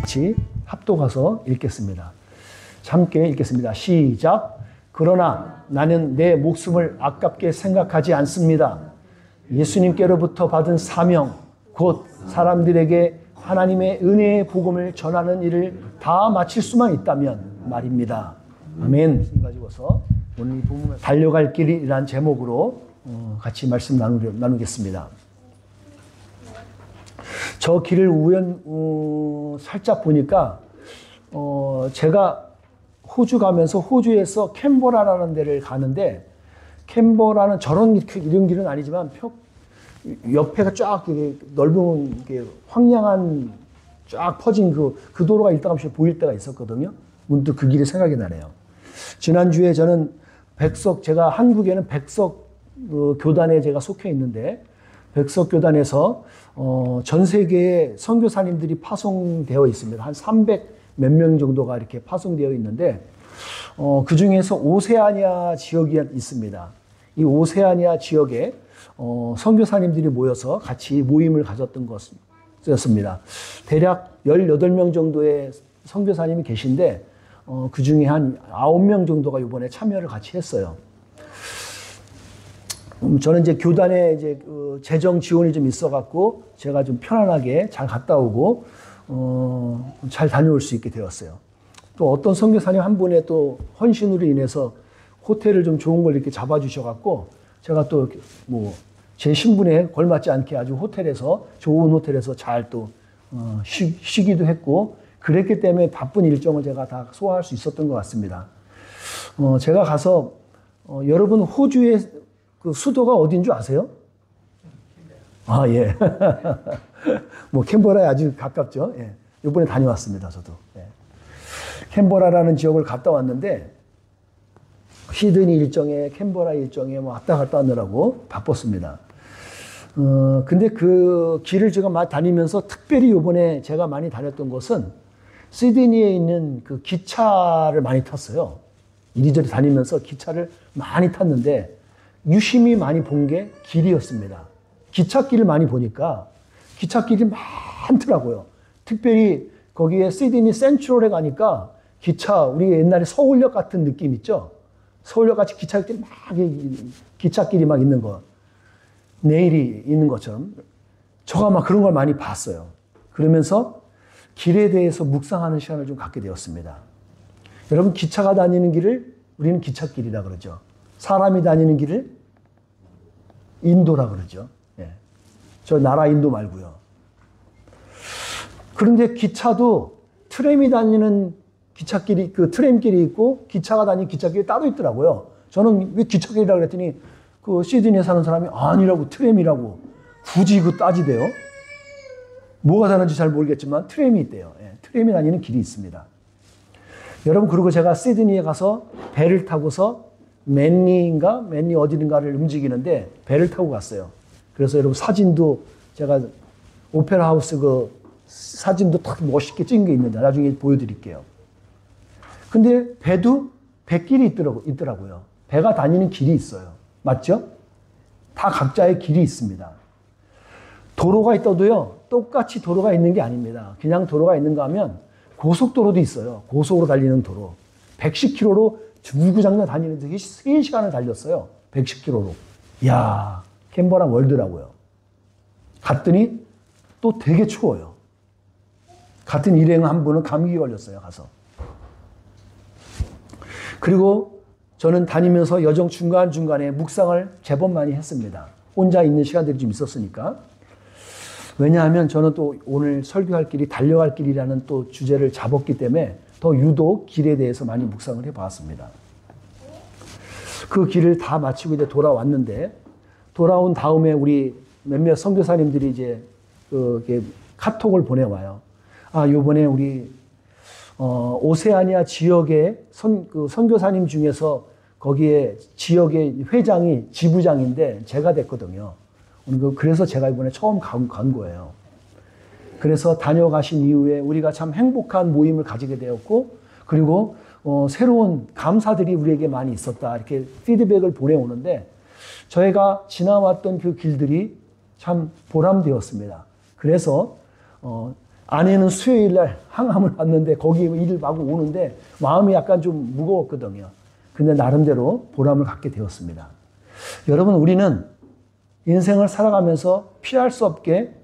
같이 합독해서 읽겠습니다. 함께 읽겠습니다. 시작. 그러나 나는 내 목숨을 아깝게 생각하지 않습니다. 예수님께로부터 받은 사명, 곧 사람들에게 하나님의 은혜의 복음을 전하는 일을 다 마칠 수만 있다면 말입니다. 아멘. 가지고서 오늘 이 부분을 달려갈 길이라는 제목으로 같이 말씀 나누겠습니다. 저 길을 살짝 보니까 제가 호주 가면서 호주에서 캔버라라는 데를 가는데, 캔버라는 저런 이런 길은 아니지만 옆에가 쫙 넓은 황량한 쫙 퍼진 그 도로가 일당없이 보일 때가 있었거든요. 문득 그 길이 생각이 나네요. 지난주에 저는 제가 한국에는 백석 교단에 제가 속해 있는데, 백석 교단에서 전 세계에 선교사님들이 파송되어 있습니다. 한 300 몇 명 정도가 이렇게 파송되어 있는데, 그 중에서 오세아니아 지역이 있습니다. 이 오세아니아 지역에 선교사님들이 모여서 같이 모임을 가졌던 것이었습니다. 대략 18명 정도의 선교사님이 계신데, 그 중에 한 9명 정도가 이번에 참여를 같이 했어요. 저는 이제 교단에 이제 재정 지원이 좀 있어갖고 제가 좀 편안하게 잘 갔다 오고 잘 다녀올 수 있게 되었어요. 또 어떤 선교사님 한 분의 또 헌신으로 인해서 호텔을 좀 좋은 걸 이렇게 잡아주셔갖고 제가 또 뭐 제 신분에 걸맞지 않게 아주 좋은 호텔에서 잘 또 쉬기도 했고, 그랬기 때문에 바쁜 일정을 제가 다 소화할 수 있었던 것 같습니다. 제가 가서 여러분 호주의 그 수도가 어딘 줄 아세요? 아, 예. 뭐 캔버라에 아주 가깝죠. 예. 이번에 다녀왔습니다, 저도. 예. 캔버라라는 지역을 갔다 왔는데, 시드니 일정에 캔버라 일정에 뭐 왔다 갔다 하느라고 바빴습니다. 근데 그 길을 제가 많이 다니면서 특별히 이번에 제가 많이 다녔던 곳은 시드니에 있는 그 기차를 많이 탔어요. 이리저리 다니면서 기차를 많이 탔는데 유심히 많이 본 게 길이었습니다. 기찻길을 많이 보니까 기찻길이 많더라고요. 특별히 거기에 시드니 센트럴에 가니까 우리 옛날에 서울역 같은 느낌 있죠? 서울역 같이 기찻길이 막 있는 거. 내일이 있는 것처럼. 저가 막 그런 걸 많이 봤어요. 그러면서 길에 대해서 묵상하는 시간을 좀 갖게 되었습니다. 여러분, 기차가 다니는 길을 우리는 기찻길이라 그러죠. 사람이 다니는 길을 인도라 그러죠. 예. 저 나라 인도 말고요. 그런데 기차도 트램이 다니는 기찻길이, 그 트램길이 있고 기차가 다니는 기찻길이 따로 있더라고요. 저는 왜 기찻길이라고 그랬더니 그 시드니에 사는 사람이 아니라고, 트램이라고 굳이 따지대요. 뭐가 다른지 잘 모르겠지만 트램이 있대요. 예. 트램이 다니는 길이 있습니다. 여러분, 그리고 제가 시드니에 가서 배를 타고서 맨니 어디든가를 움직이는데 배를 타고 갔어요. 그래서 여러분 사진도 제가 오페라 하우스 그 사진도 딱 멋있게 찍은 게 있는데 나중에 보여드릴게요. 근데 배도 배길이 있더라고요. 배가 다니는 길이 있어요. 맞죠? 다 각자의 길이 있습니다. 도로가 있어도요, 똑같이 도로가 있는 게 아닙니다. 그냥 도로가 있는가 하면 고속도로도 있어요. 고속으로 달리는 도로. 110km로 주구장창 다니는데 3시간을 달렸어요. 110km로. 이야, 캔버라 월드라고요. 갔더니 또 되게 추워요. 같은 일행 한 분은 감기 걸렸어요, 가서. 그리고 저는 다니면서 여정 중간중간에 묵상을 제법 많이 했습니다. 혼자 있는 시간들이 좀 있었으니까. 왜냐하면 저는 또 오늘 설교할 길이 달려갈 길이라는 또 주제를 잡았기 때문에 더 유독 길에 대해서 많이 묵상을 해봤습니다. 그 길을 다 마치고 이제 돌아왔는데, 돌아온 다음에 우리 몇몇 선교사님들이 이제 카톡을 보내와요. 아, 요번에 우리 오세아니아 지역의 선교사님 중에서 거기에 지역의 회장이 지부장인데 제가 됐거든요. 그래서 제가 이번에 처음 간 거예요. 그래서 다녀가신 이후에 우리가 참 행복한 모임을 가지게 되었고, 그리고 새로운 감사들이 우리에게 많이 있었다, 이렇게 피드백을 보내오는데, 저희가 지나왔던 그 길들이 참 보람되었습니다. 그래서 아내는 수요일 날 항암을 왔는데 거기 일을 하고 오는데 마음이 약간 좀 무거웠거든요. 근데 나름대로 보람을 갖게 되었습니다. 여러분, 우리는 인생을 살아가면서 피할 수 없게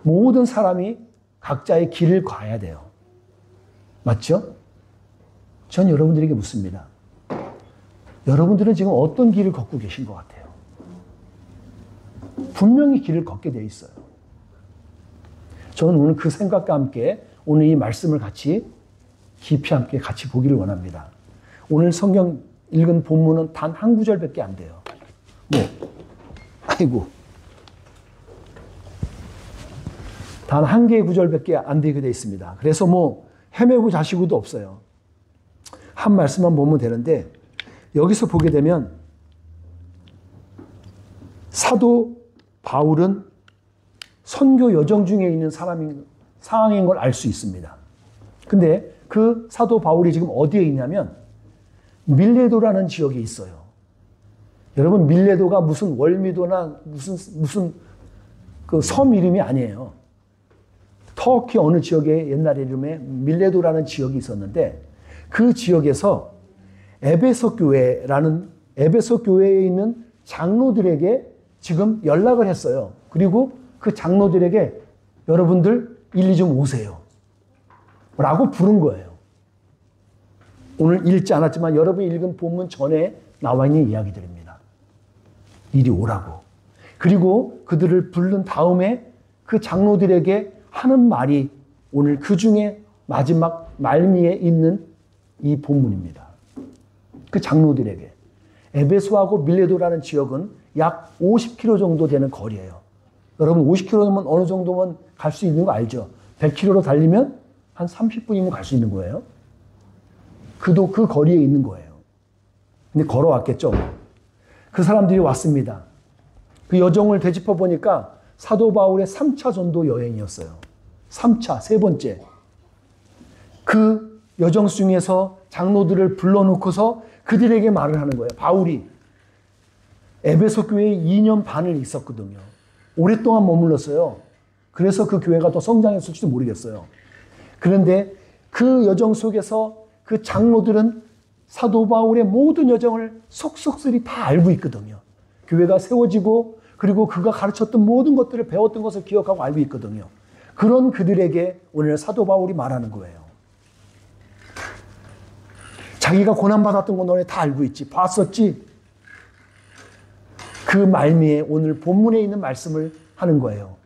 모든 사람이 각자의 길을 가야 돼요. 맞죠? 전 여러분들에게 묻습니다. 여러분들은 지금 어떤 길을 걷고 계신 것 같아요? 분명히 길을 걷게 돼 있어요. 저는 오늘 그 생각과 함께 오늘 이 말씀을 같이 깊이 함께 같이 보기를 원합니다. 오늘 성경 읽은 본문은 단 한 구절밖에 안 돼요. 단 한 개의 구절밖에 안 되게 돼 있습니다. 그래서 헤매고 자시고도 없어요. 한 말씀만 보면 되는데 여기서 보게 되면 사도 바울은 선교 여정 중에 있는 상황인 걸 알 수 있습니다. 근데 그 사도 바울이 지금 어디에 있냐면 밀레도라는 지역에 있어요. 여러분, 밀레도가 무슨 월미도나 무슨 그 섬 이름이 아니에요. 터키 어느 지역의 옛날 이름에 밀레도라는 지역이 있었는데 그 지역에서 에베소 교회에 있는 장로들에게 지금 연락을 했어요. 그리고 그 장로들에게 여러분들 일리 좀 오세요. 라고 부른 거예요. 오늘 읽지 않았지만 여러분이 읽은 본문 전에 나와 있는 이야기들입니다. 이리 오라고. 그리고 그들을 부른 다음에 그 장로들에게 하는 말이 오늘 그 중에 마지막 말미에 있는 이 본문입니다. 그 장로들에게. 에베소하고 밀레도라는 지역은 약 50km 정도 되는 거리예요. 여러분 50km면 어느 정도면 갈 수 있는 거 알죠? 100km로 달리면 한 30분이면 갈 수 있는 거예요. 그 거리에 있는 거예요. 근데 걸어왔겠죠. 그 사람들이 왔습니다. 그 여정을 되짚어 보니까 사도 바울의 3차 전도 여행이었어요. 3차, 세 번째. 그 여정 중에서 장로들을 불러놓고서 그들에게 말을 하는 거예요. 바울이 에베소 교회에 2년 반을 있었거든요. 오랫동안 머물렀어요. 그래서 그 교회가 더 성장했을지도 모르겠어요. 그런데 그 여정 속에서 그 장로들은 사도 바울의 모든 여정을 속속들이 다 알고 있거든요. 교회가 세워지고 그리고 그가 가르쳤던 모든 것들을 배웠던 것을 기억하고 알고 있거든요. 그런 그들에게 오늘 사도 바울이 말하는 거예요. 자기가 고난받았던 거 너네 다 알고 있지. 봤었지. 그 말미에 오늘 본문에 있는 말씀을 하는 거예요.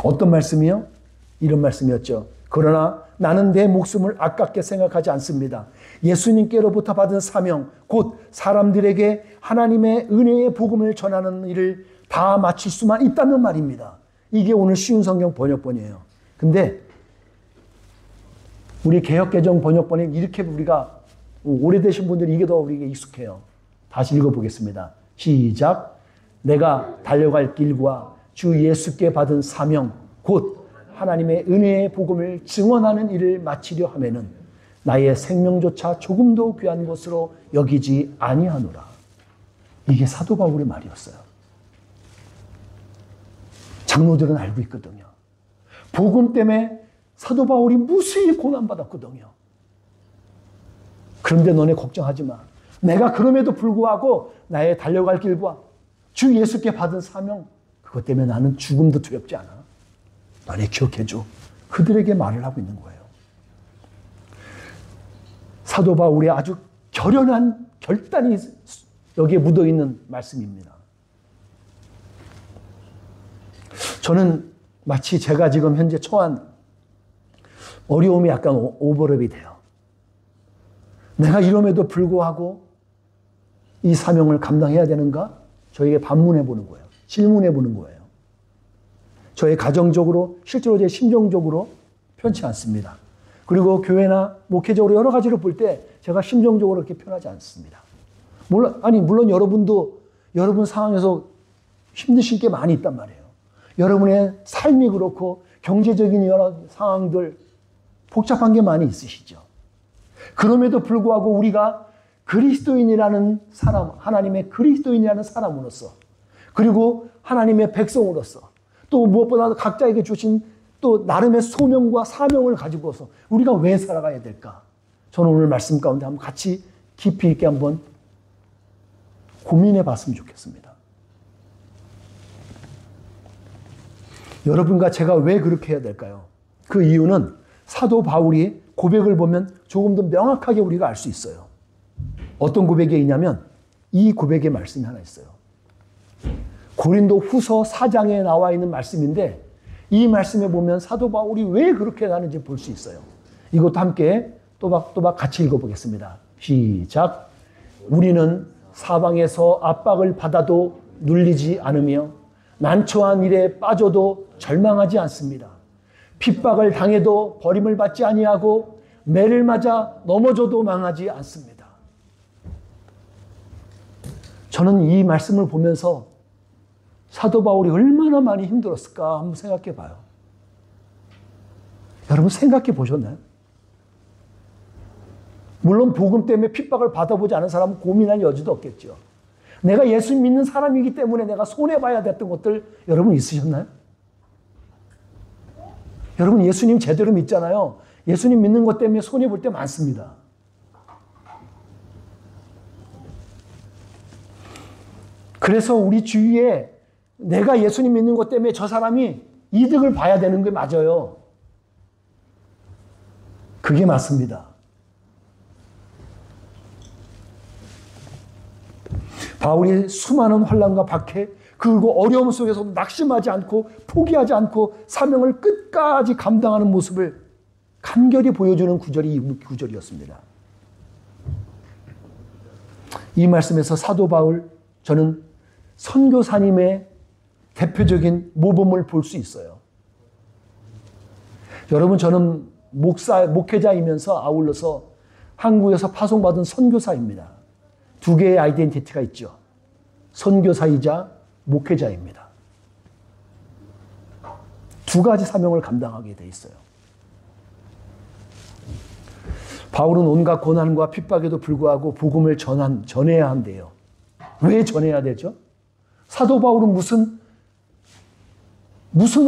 어떤 말씀이요? 이런 말씀이었죠. 그러나 나는 내 목숨을 아깝게 생각하지 않습니다. 예수님께로부터 받은 사명, 곧 사람들에게 하나님의 은혜의 복음을 전하는 일을 다 마칠 수만 있다는 말입니다. 이게 오늘 쉬운 성경 번역본이에요. 근데 우리 개역개정 번역본에 이렇게 우리가 오래되신 분들이 이게 더 우리에게 익숙해요. 다시 읽어보겠습니다. 시작. 내가 달려갈 길과 주 예수께 받은 사명, 곧 하나님의 은혜의 복음을 증언하는 일을 마치려 하면은 나의 생명조차 조금도 귀한 것으로 여기지 아니하노라. 이게 사도 바울의 말이었어요. 장로들은 알고 있거든요. 복음 때문에 사도 바울이 무수히 고난받았거든요. 그런데 너네 걱정하지 마. 내가 그럼에도 불구하고 나의 달려갈 길과 주 예수께 받은 사명, 그것 때문에 나는 죽음도 두렵지 않아. 너네 기억해줘. 그들에게 말을 하고 있는 거예요. 사도 바울의 아주 결연한 결단이 여기에 묻어있는 말씀입니다. 저는 마치 제가 지금 현재 처한 어려움이 약간 오버랩이 돼요. 내가 이럼에도 불구하고 이 사명을 감당해야 되는가? 저에게 반문해 보는 거예요. 질문해 보는 거예요. 저의 가정적으로, 실제로 제 심정적으로 편치 않습니다. 그리고 교회나 목회적으로 여러 가지로 볼 때 제가 심정적으로 그렇게 편하지 않습니다. 물론 여러분도 여러분 상황에서 힘드신 게 많이 있단 말이에요. 여러분의 삶이 그렇고 경제적인 여러 상황들 복잡한 게 많이 있으시죠. 그럼에도 불구하고 우리가 그리스도인이라는 사람, 하나님의 그리스도인이라는 사람으로서, 그리고 하나님의 백성으로서, 또 무엇보다 각자에게 주신 또 나름의 소명과 사명을 가지고서 우리가 왜 살아가야 될까? 저는 오늘 말씀 가운데 한번 같이 깊이 있게 한번 고민해 봤으면 좋겠습니다. 여러분과 제가 왜 그렇게 해야 될까요? 그 이유는 사도 바울이 고백을 보면 조금 더 명확하게 우리가 알 수 있어요. 어떤 고백이 있냐면 이 고백의 말씀이 하나 있어요. 고린도 후서 4장에 나와 있는 말씀인데 이 말씀에 보면 사도 바울이 왜 그렇게 하는지 볼 수 있어요. 이것도 함께 또박또박 같이 읽어보겠습니다. 시작. 우리는 사방에서 압박을 받아도 눌리지 않으며 난처한 일에 빠져도 절망하지 않습니다. 핍박을 당해도 버림을 받지 아니하고 매를 맞아 넘어져도 망하지 않습니다. 저는 이 말씀을 보면서 사도 바울이 얼마나 많이 힘들었을까 한번 생각해 봐요. 여러분 생각해 보셨나요? 물론 복음 때문에 핍박을 받아보지 않은 사람은 고민할 여지도 없겠죠. 내가 예수 믿는 사람이기 때문에 내가 손해봐야 됐던 것들 여러분 있으셨나요? 여러분 예수님 제대로 믿잖아요. 예수님 믿는 것 때문에 손해볼 때 많습니다. 그래서 우리 주위에 내가 예수님 믿는 것 때문에 저 사람이 이득을 봐야 되는 게 맞아요. 그게 맞습니다. 바울이 수많은 환난과 박해 그리고 어려움 속에서 낙심하지 않고 포기하지 않고 사명을 끝까지 감당하는 모습을 간결히 보여주는 구절이 이 구절이었습니다. 이 말씀에서 사도 바울 저는 선교사님의 대표적인 모범을 볼 수 있어요. 여러분 저는 목회자이면서 아울러서 한국에서 파송받은 선교사입니다. 두 개의 아이덴티티가 있죠. 선교사이자 목회자입니다. 두 가지 사명을 감당하게 돼 있어요. 바울은 온갖 고난과 핍박에도 불구하고 복음을 전해야 한대요. 왜 전해야 되죠? 사도 바울은 무슨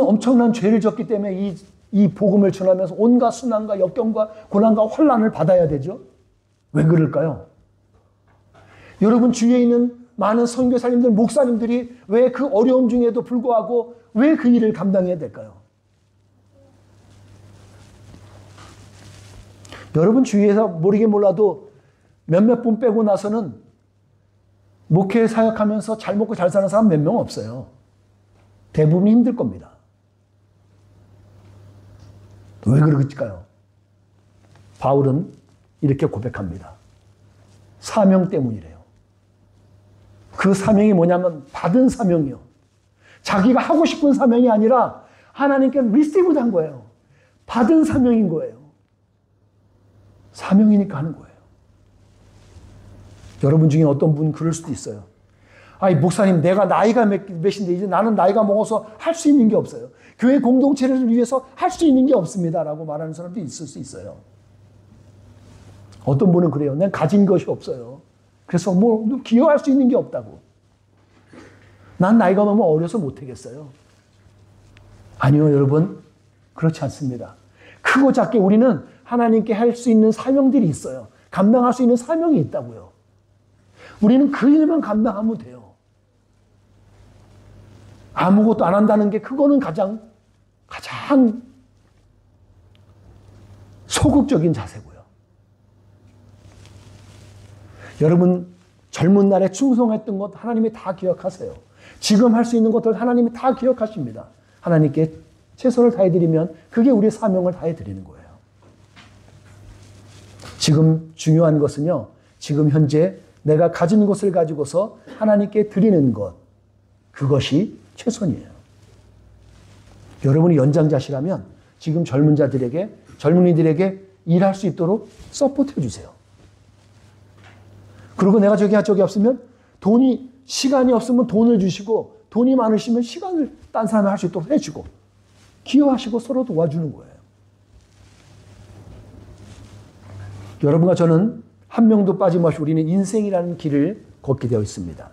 엄청난 죄를 졌기 때문에 이 복음을 전하면서 온갖 순환과 역경과 고난과 환난을 받아야 되죠? 왜 그럴까요? 여러분 주위에 있는 많은 선교사님들, 목사님들이 왜 그 어려움 중에도 불구하고 왜 그 일을 감당해야 될까요? 여러분 주위에서 모르긴 몰라도 몇몇 분 빼고 나서는 목회 사역하면서 잘 먹고 잘 사는 사람 몇 명 없어요. 대부분이 힘들 겁니다. 왜 그럴까요? 바울은 이렇게 고백합니다. 사명 때문이래요. 그 사명이 뭐냐면 받은 사명이요. 자기가 하고 싶은 사명이 아니라 하나님께 리시브드 한 거예요. 받은 사명인 거예요. 사명이니까 하는 거예요. 여러분 중에 어떤 분 그럴 수도 있어요. 아이 목사님 내가 나이가 몇인데 이제 나는 나이가 먹어서 할 수 있는 게 없어요. 교회 공동체를 위해서 할 수 있는 게 없습니다. 라고 말하는 사람도 있을 수 있어요. 어떤 분은 그래요. 난 가진 것이 없어요. 그래서 뭐 기여할 수 있는 게 없다고. 난 나이가 너무 어려서 못하겠어요. 아니요 여러분 그렇지 않습니다. 크고 작게 우리는 하나님께 할 수 있는 사명들이 있어요. 감당할 수 있는 사명이 있다고요. 우리는 그 일만 감당하면 돼요. 아무것도 안 한다는 게 그거는 가장 소극적인 자세고요. 여러분 젊은 날에 충성했던 것 하나님이 다 기억하세요. 지금 할 수 있는 것들 하나님이 다 기억하십니다. 하나님께 최선을 다해드리면 그게 우리의 사명을 다해드리는 거예요. 지금 중요한 것은요. 지금 현재 내가 가진 것을 가지고서 하나님께 드리는 것. 그것이 최선이에요. 여러분이 연장자시라면 지금 젊은이들에게 일할 수 있도록 서포트해 주세요. 그리고 내가 저기 없으면 시간이 없으면 돈을 주시고 돈이 많으시면 시간을 딴 사람이 할 수 있도록 해주고 기여하시고 서로 도와주는 거예요. 여러분과 저는 한 명도 빠짐없이 우리는 인생이라는 길을 걷게 되어 있습니다.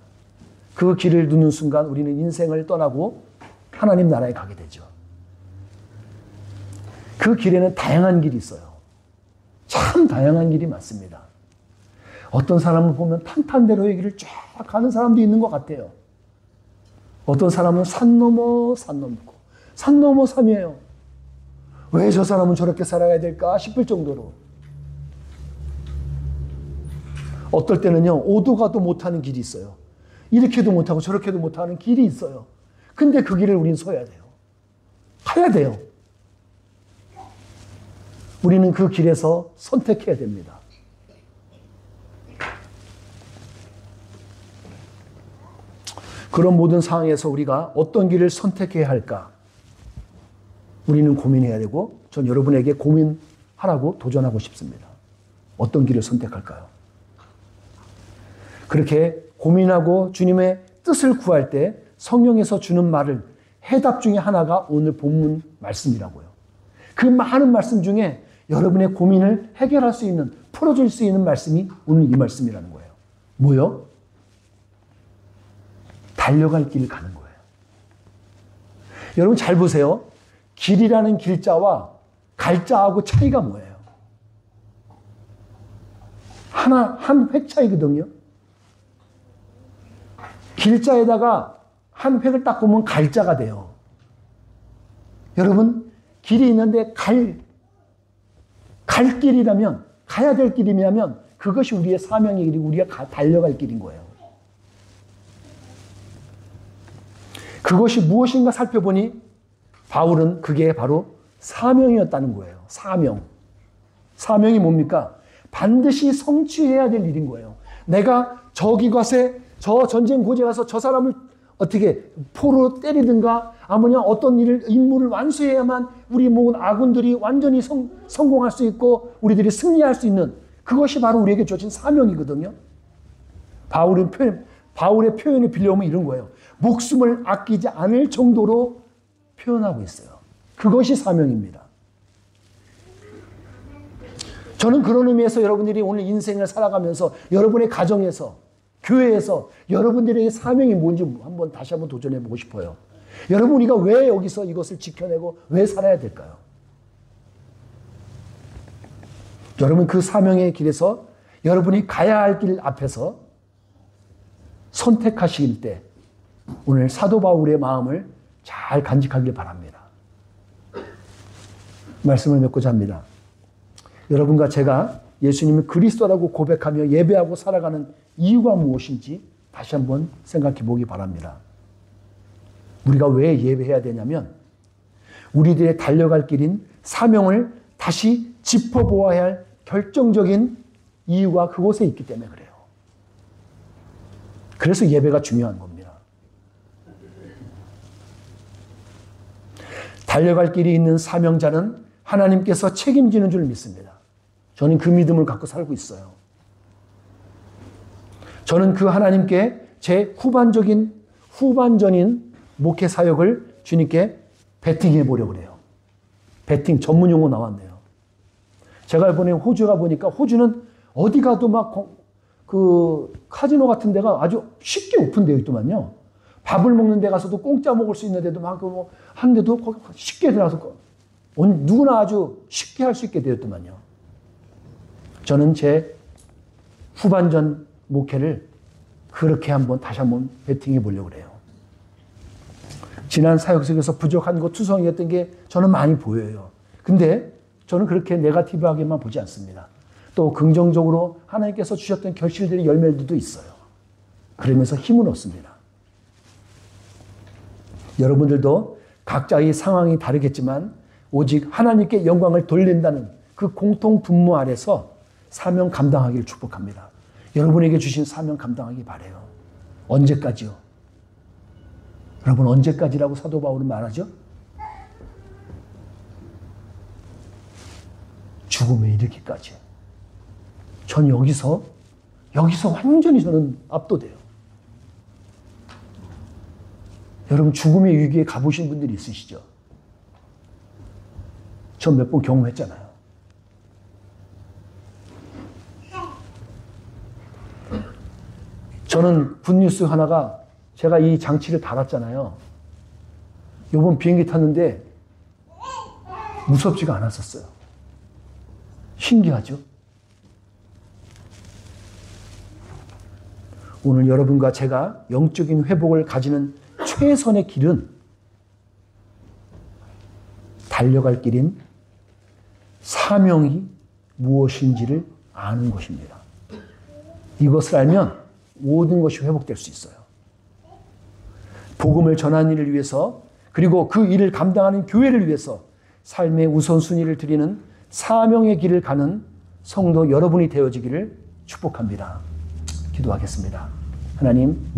그 길을 누는 순간 우리는 인생을 떠나고 하나님 나라에 가게 되죠. 그 길에는 다양한 길이 있어요. 참 다양한 길이 많습니다. 어떤 사람을 보면 탄탄대로의 길을 쫙 가는 사람도 있는 것 같아요. 어떤 사람은 산 넘어 산 넘고 산 넘어 산이에요. 왜 저 사람은 저렇게 살아야 될까 싶을 정도로. 어떨 때는요, 오도 가도 못하는 길이 있어요. 이렇게도 못하고 저렇게도 못하는 길이 있어요. 근데 그 길을 우린 서야 돼요. 가야 돼요. 우리는 그 길에서 선택해야 됩니다. 그런 모든 상황에서 우리가 어떤 길을 선택해야 할까? 우리는 고민해야 되고, 전 여러분에게 고민하라고 도전하고 싶습니다. 어떤 길을 선택할까요? 그렇게 고민하고 주님의 뜻을 구할 때 성령에서 주는 말을 해답 중에 하나가 오늘 본문 말씀이라고요. 그 많은 말씀 중에 여러분의 고민을 해결할 수 있는, 풀어줄 수 있는 말씀이 오늘 이 말씀이라는 거예요. 뭐요? 달려갈 길을 가는 거예요. 여러분 잘 보세요. 길이라는 길자와 갈자하고 차이가 뭐예요? 한 획 차이거든요. 길자에다가 한 획을 딱 보면 갈자가 돼요. 여러분, 길이 있는데 갈 길이라면, 가야 될 길이라면 그것이 우리의 사명의 길이고 우리가 달려갈 길인 거예요. 그것이 무엇인가 살펴보니 바울은 그게 바로 사명이었다는 거예요. 사명. 사명이 뭡니까? 반드시 성취해야 될 일인 거예요. 내가 저기 가서 저 전쟁 고지에 가서 저 사람을 어떻게 포로 때리든가 아니면 어떤 임무를 완수해야만 우리 모든 아군들이 완전히 성공할 수 있고 우리들이 승리할 수 있는 그것이 바로 우리에게 주어진 사명이거든요. 바울의 표현을 빌려오면 이런 거예요. 목숨을 아끼지 않을 정도로 표현하고 있어요. 그것이 사명입니다. 저는 그런 의미에서 여러분들이 오늘 인생을 살아가면서 여러분의 가정에서 교회에서 여러분들에게 사명이 뭔지 다시 한번 도전해보고 싶어요. 여러분 우리가 왜 여기서 이것을 지켜내고 왜 살아야 될까요? 여러분 그 사명의 길에서 여러분이 가야 할 길 앞에서 선택하실 때 오늘 사도 바울의 마음을 잘 간직하길 바랍니다. 말씀을 맺고자 합니다. 여러분과 제가 예수님을 그리스도라고 고백하며 예배하고 살아가는 이유가 무엇인지 다시 한번 생각해 보기 바랍니다. 우리가 왜 예배해야 되냐면 우리들의 달려갈 길인 사명을 다시 짚어보아야 할 결정적인 이유가 그곳에 있기 때문에 그래요. 그래서 예배가 중요한 겁니다. 달려갈 길이 있는 사명자는 하나님께서 책임지는 줄 믿습니다. 저는 그 믿음을 갖고 살고 있어요. 저는 그 하나님께 제 후반전인 목회 사역을 주님께 배팅해 보려고 그래요. 배팅 전문 용어 나왔네요. 제가 이번에 호주 가보니까 호주는 어디 가도 막 그 카지노 같은 데가 아주 쉽게 오픈되어 있더만요. 밥을 먹는 데 가서도 공짜 먹을 수 있는 데도 많고 한 데도 쉽게 들어가서 누구나 아주 쉽게 할 수 있게 되었더만요. 저는 제 후반전 목회를 그렇게 다시 한번 배팅해 보려고 그래요. 지난 사역 속에서 부족한 것, 투성이었던 게 저는 많이 보여요. 근데 저는 그렇게 네거티브하게만 보지 않습니다. 또 긍정적으로 하나님께서 주셨던 결실들의 열매들도 있어요. 그러면서 힘을 얻습니다. 여러분들도 각자의 상황이 다르겠지만 오직 하나님께 영광을 돌린다는 그 공통 분모 아래서 사명 감당하기를 축복합니다. 여러분에게 주신 사명 감당하기 바라요. 언제까지요? 여러분 언제까지라고 사도 바울은 말하죠? 죽음에 이르기까지. 전 여기서 완전히 저는 압도돼요. 여러분 죽음의 위기에 가보신 분들이 있으시죠? 전 몇 번 경험했잖아요. 저는 굿뉴스 하나가 제가 이 장치를 달았잖아요. 이번 비행기 탔는데 무섭지가 않았었어요. 신기하죠? 오늘 여러분과 제가 영적인 회복을 가지는 최선의 길은 달려갈 길인 사명이 무엇인지를 아는 것입니다. 이것을 알면 모든 것이 회복될 수 있어요. 복음을 전하는 일을 위해서 그리고 그 일을 감당하는 교회를 위해서 삶의 우선순위를 드리는 사명의 길을 가는 성도 여러분이 되어지기를 축복합니다. 기도하겠습니다. 하나님,